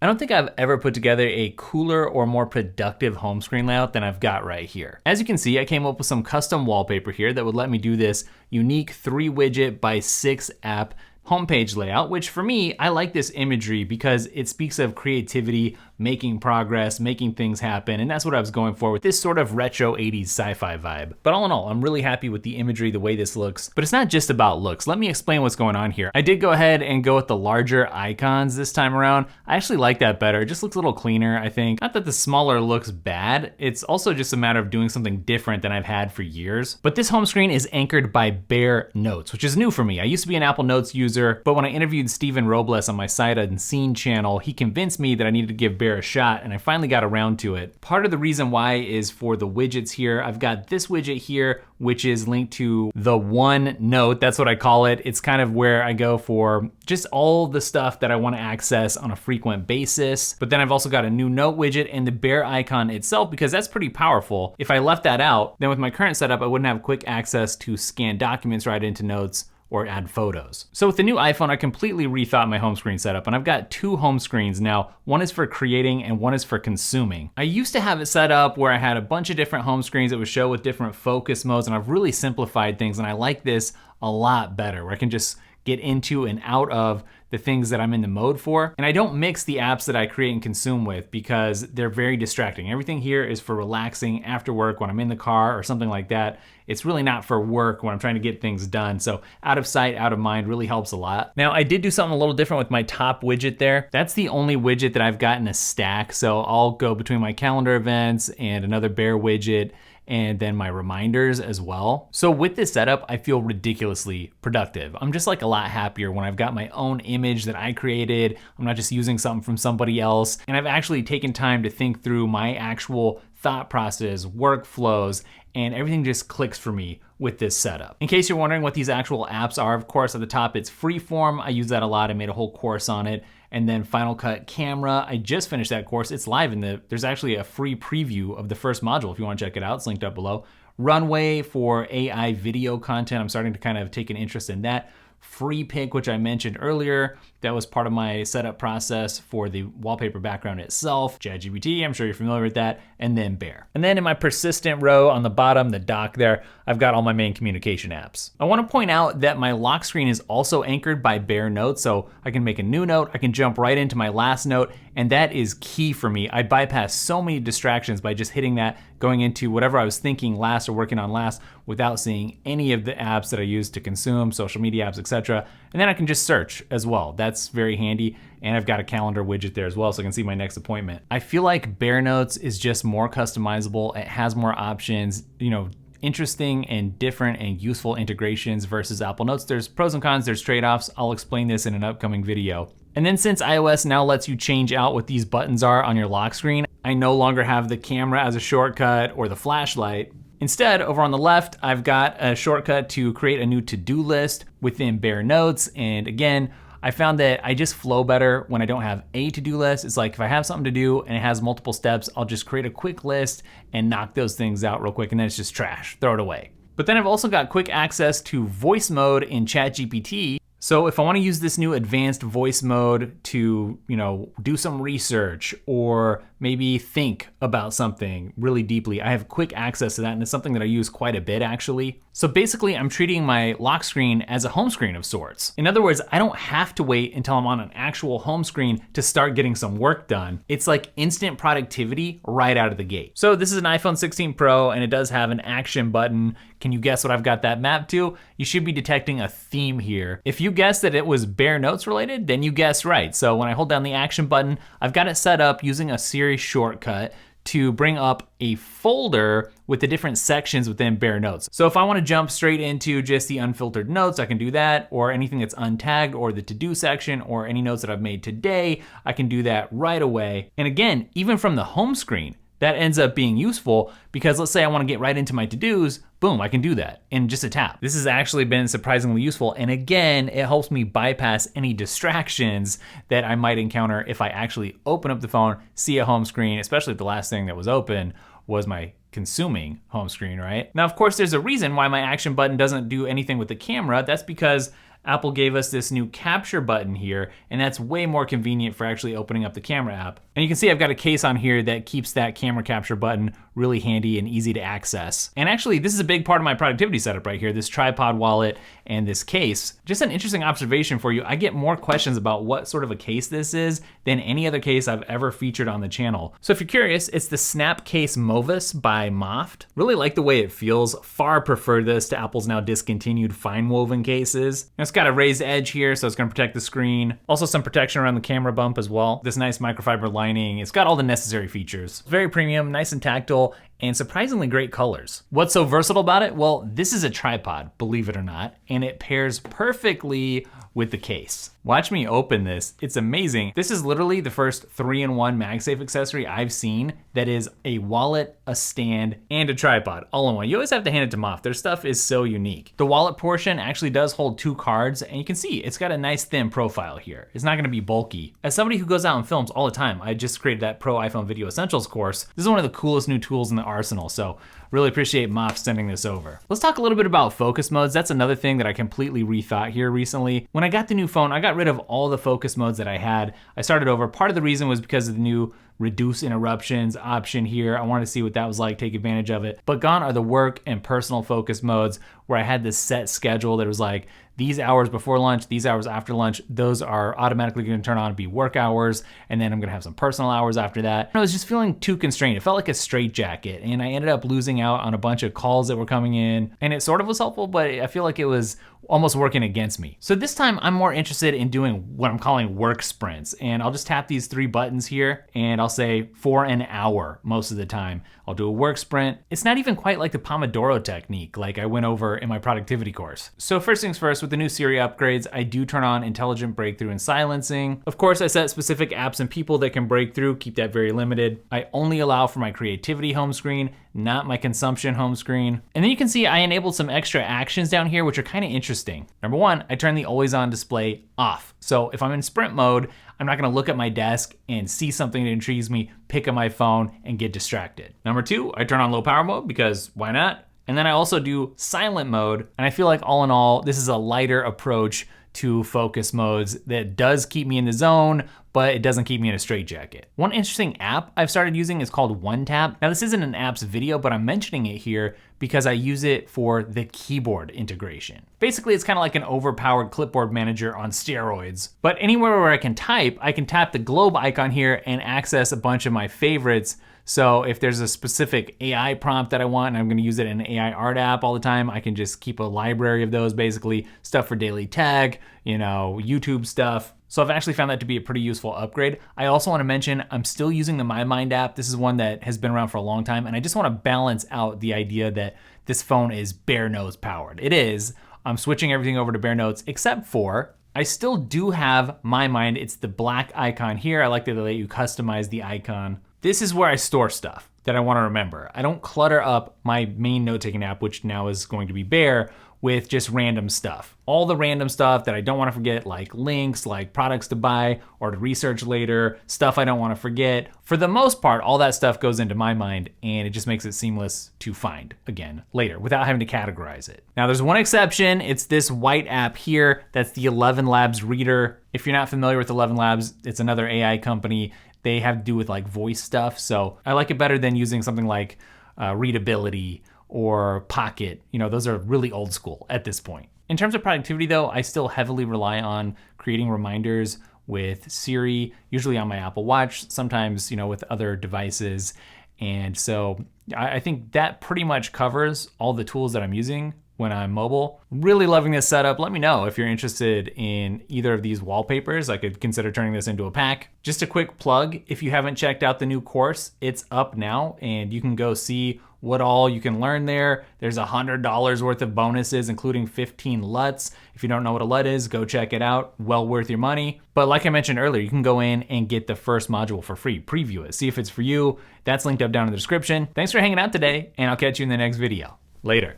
I don't think I've ever put together a cooler or more productive home screen layout than I've got right here. As you can see, I came up with some custom wallpaper here that would let me do this unique 3 widget by 6 app homepage layout, which for me, I like this imagery because it speaks of creativity, making progress, making things happen, and that's what I was going for with this sort of retro 80s sci-fi vibe. But all in all, I'm really happy with the imagery, the way this looks, but it's not just about looks. Let me explain what's going on here. I did go ahead and go with the larger icons this time around. I actually like that better. It just looks a little cleaner, I think. Not that the smaller looks bad, it's also just a matter of doing something different than I've had for years. But this home screen is anchored by Bear Notes, which is new for me. I used to be an Apple Notes user, but when I interviewed Steven Robles on my Sight Unseen channel, he convinced me that I needed to give Bear a shot, and I finally got around to it. Part of the reason why is for the widgets here. I've got this widget here, which is linked to the one note, that's what I call it. It's kind of where I go for just all the stuff that I want to access on a frequent basis. But then I've also got a new note widget and the Bear icon itself, because that's pretty powerful. If I left that out, then with my current setup, I wouldn't have quick access to scan documents right into notes or add photos. So with the new iPhone, I completely rethought my home screen setup, and I've got 2 home screens now. One is for creating and one is for consuming. I used to have it set up where I had a bunch of different home screens that would show with different focus modes, and I've really simplified things, and I like this a lot better, where I can just get into and out of the things that I'm in the mode for. And I don't mix the apps that I create and consume with because they're very distracting. Everything here is for relaxing after work when I'm in the car or something like that. It's really not for work when I'm trying to get things done. So out of sight, out of mind really helps a lot. Now I did do something a little different with my top widget there. That's the only widget that I've got in a stack. So I'll go between my calendar events and another Bear widget, and then my reminders as well. So with this setup, I feel ridiculously productive. I'm just like a lot happier when I've got my own image that I created. I'm not just using something from somebody else. And I've actually taken time to think through my actual thought process, workflows, and everything just clicks for me with this setup. In case you're wondering what these actual apps are, of course, at the top, it's Freeform. I use that a lot. I made a whole course on it. And then Final Cut Camera, I just finished that course. It's live there's actually a free preview of the first module if you wanna check it out, it's linked up below. Runway for AI video content, I'm starting to kind of take an interest in that. Free Pick, which I mentioned earlier, that was part of my setup process for the wallpaper background itself. ChatGPT, I'm sure you're familiar with that, and then Bear. And then in my persistent row on the bottom, the dock there, I've got all my main communication apps. I wanna point out that my lock screen is also anchored by Bear Notes, so I can make a new note, I can jump right into my last note, and that is key for me. I bypass so many distractions by just hitting that, going into whatever I was thinking last or working on last without seeing any of the apps that I use to consume, social media apps, etc. And then I can just search as well. That's very handy. And I've got a calendar widget there as well, so I can see my next appointment. I feel like Bear Notes is just more customizable. It has more options, interesting and different and useful integrations versus Apple Notes. There's pros and cons, there's trade-offs. I'll explain this in an upcoming video. And then since iOS now lets you change out what these buttons are on your lock screen, I no longer have the camera as a shortcut or the flashlight. Instead, over on the left, I've got a shortcut to create a new to-do list within Bear Notes. And again, I found that I just flow better when I don't have a to-do list. It's like if I have something to do and it has multiple steps, I'll just create a quick list and knock those things out real quick, and then it's just trash, throw it away. But then I've also got quick access to voice mode in ChatGPT. So if I want to use this new advanced voice mode to, do some research or maybe think about something really deeply, I have quick access to that, and it's something that I use quite a bit actually. So basically I'm treating my lock screen as a home screen of sorts. In other words, I don't have to wait until I'm on an actual home screen to start getting some work done. It's like instant productivity right out of the gate. So this is an iPhone 16 Pro and it does have an action button. Can you guess what I've got that mapped to? You should be detecting a theme here. If you guessed that it was Bear Notes related, then you guessed right. So when I hold down the action button, I've got it set up using a Siri shortcut to bring up a folder with the different sections within Bear Notes. So if I want to jump straight into just the unfiltered notes, I can do that, or anything that's untagged, or the to-do section, or any notes that I've made today, I can do that right away. And again, even from the home screen, that ends up being useful because let's say I want to get right into my to-dos, boom, I can do that in just a tap. This has actually been surprisingly useful. And again, it helps me bypass any distractions that I might encounter if I actually open up the phone, see a home screen, especially if the last thing that was open was my consuming home screen, right? Now, of course, there's a reason why my action button doesn't do anything with the camera. That's because Apple gave us this new capture button here, and that's way more convenient for actually opening up the camera app. And you can see I've got a case on here that keeps that camera capture button really handy and easy to access. And actually, this is a big part of my productivity setup right here, this tripod wallet and this case. Just an interesting observation for you. I get more questions about what sort of a case this is than any other case I've ever featured on the channel. So if you're curious, it's the Snap Case Movus by Moft. Really like the way it feels. Far prefer this to Apple's now discontinued fine woven cases. And it's got a raised edge here, so it's gonna protect the screen. Also some protection around the camera bump as well. This nice microfiber lining. It's got all the necessary features. Very premium, nice and tactile, and surprisingly great colors. What's so versatile about it? Well, this is a tripod, believe it or not, and it pairs perfectly with the case. Watch me open this. It's amazing. This is literally the first 3-in-1 MagSafe accessory I've seen that is a wallet, a stand, and a tripod all in one. You always have to hand it to Moft. Their stuff is so unique. The wallet portion actually does hold 2 cards, and you can see it's got a nice thin profile here. It's not gonna be bulky. As somebody who goes out and films all the time, I just created that Pro iPhone Video Essentials course. This is one of the coolest new tools in the arsenal, so really appreciate Moft sending this over. Let's talk a little bit about focus modes. That's another thing that I completely rethought here recently. When I got the new phone, I got rid of all the focus modes that I had. I started over. Part of the reason was because of the new reduce interruptions option here. I wanted to see what that was like, take advantage of it. But gone are the work and personal focus modes where I had this set schedule that was like, these hours before lunch, these hours after lunch, those are automatically gonna turn on and be work hours, and then I'm gonna have some personal hours after that. I was just feeling too constrained. It felt like a straitjacket, and I ended up losing out on a bunch of calls that were coming in, and it sort of was helpful, but I feel like it was almost working against me. So this time I'm more interested in doing what I'm calling work sprints, and I'll just tap these 3 buttons here, and I'll say for an hour most of the time. I'll do a work sprint. It's not even quite like the Pomodoro technique like I went over in my productivity course. So first things first, with the new Siri upgrades, I do turn on intelligent breakthrough and silencing. Of course, I set specific apps and people that can break through, keep that very limited. I only allow for my creativity home screen, not my consumption home screen. And then you can see I enabled some extra actions down here, which are kind of interesting. Number 1, I turn the always on display off. So if I'm in sprint mode, I'm not gonna look at my desk and see something that intrigues me, pick up my phone and get distracted. Number 2, I turn on low power mode because why not? And then I also do silent mode. And I feel like all in all, this is a lighter approach to focus modes that does keep me in the zone, but it doesn't keep me in a straitjacket. One interesting app I've started using is called OneTap. Now this isn't an app's video, but I'm mentioning it here because I use it for the keyboard integration. Basically, it's kind of like an overpowered clipboard manager on steroids. But anywhere where I can type, I can tap the globe icon here and access a bunch of my favorites. So if there's a specific AI prompt that I want and I'm gonna use it in an AI art app all the time, I can just keep a library of those, basically stuff for daily tag, YouTube stuff. So I've actually found that to be a pretty useful upgrade. I also wanna mention, I'm still using the My Mind app. This is one that has been around for a long time, and I just wanna balance out the idea that this phone is bare nose powered. It is. I'm switching everything over to bare notes, except for I still do have My Mind. It's the black icon here. I like that they let you customize the icon. This is where I store stuff that I wanna remember. I don't clutter up my main note-taking app, which now is going to be bare, with just random stuff. All the random stuff that I don't wanna forget, like links, like products to buy or to research later, stuff I don't wanna forget. For the most part, all that stuff goes into My Mind, and it just makes it seamless to find again later without having to categorize it. Now there's one exception. It's this white app here. That's the 11 Labs reader. If you're not familiar with 11 Labs, it's another AI company. They have to do with like voice stuff. So I like it better than using something like Readability or Pocket. Those are really old school at this point. In terms of productivity though, I still heavily rely on creating reminders with Siri, usually on my Apple Watch, sometimes, with other devices. And so I think that pretty much covers all the tools that I'm using when I'm mobile. Really loving this setup. Let me know if you're interested in either of these wallpapers. I could consider turning this into a pack. Just a quick plug, if you haven't checked out the new course, it's up now and you can go see what all you can learn there. There's $100 worth of bonuses, including 15 LUTs. If you don't know what a LUT is, go check it out. Well worth your money. But like I mentioned earlier, you can go in and get the first module for free. Preview it, see if it's for you. That's linked up down in the description. Thanks for hanging out today, and I'll catch you in the next video. Later.